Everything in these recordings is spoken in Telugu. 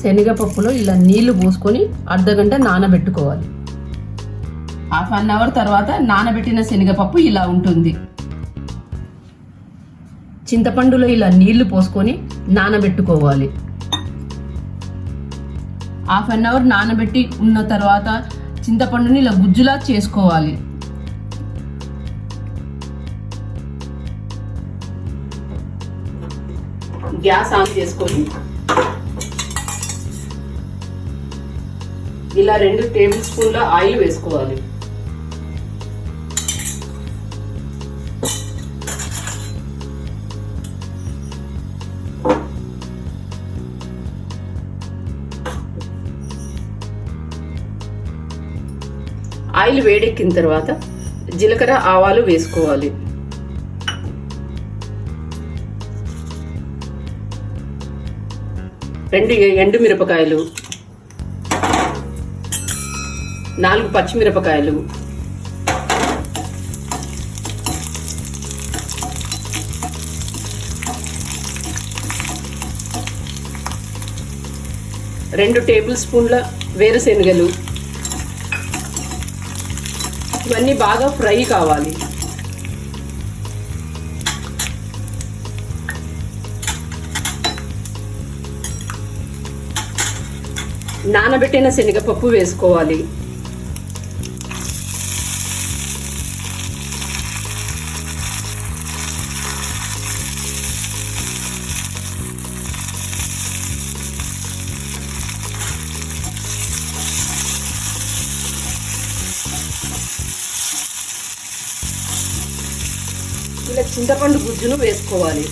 శనగపప్పులో ఇలా నీళ్లు పోసుకొని అర్ధగంట నానబెట్టుకోవాలి. హాఫ్ అన్ అవర్ తర్వాత నానబెట్టిన శనగపప్పు ఇలా ఉంటుంది. చింతపండులో ఇలా నీళ్లు పోసుకొని నానబెట్టుకోవాలి. హాఫ్ అన్ అవర్ నానబెట్టి ఉన్న తర్వాత చింతపండుని ఇలా గుజ్జులా చేసుకోవాలి. గ్యాస్ ఆన్ చేసుకొని ఇలా 2 టేబుల్ స్పూన్ల ఆయిల్ వేసుకోవాలి. ఆయిల్ వేడెక్కిన తర్వాత జీలకర్ర ఆవాలు వేసుకోవాలి. రెండు ఎండుమిరపకాయలు, 4 పచ్చిమిరపకాయలు, రెండు టేబుల్ స్పూన్ల వేరుశెనగలు. ఇవన్నీ బాగా ఫ్రై కావాలి. నానబెట్టిన శనగపప్పు వేసుకోవాలి. ఇలా చింతపండు గుజ్జును వేసుకోవాలి.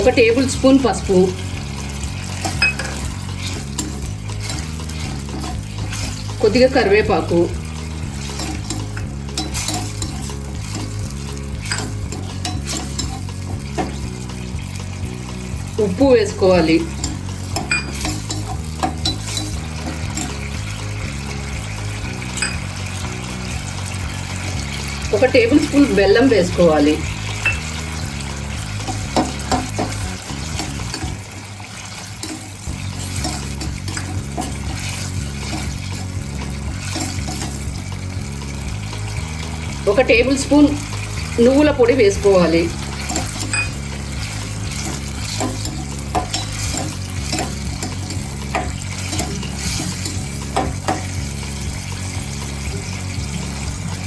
ఒక టేబుల్ స్పూన్ పసుపు, కొద్దిగా కరివేపాకు, ఉప్పు వేసుకోవాలి. ఒక టేబుల్ స్పూన్ బెల్లం వేసుకోవాలి. ఒక టేబుల్ స్పూన్ నువ్వుల పొడి వేసుకోవాలి.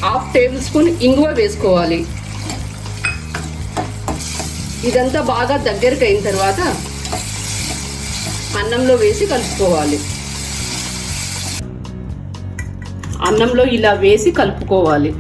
హాఫ్ టేబుల్ స్పూన్ ఇంగువ వేసుకోవాలి. ఇదంతా బాగా దగ్గరికి అయిన తర్వాత అన్నంలో వేసి కలుపుకోవాలి. అన్నంలో ఇలా వేసి కలుపుకోవాలి.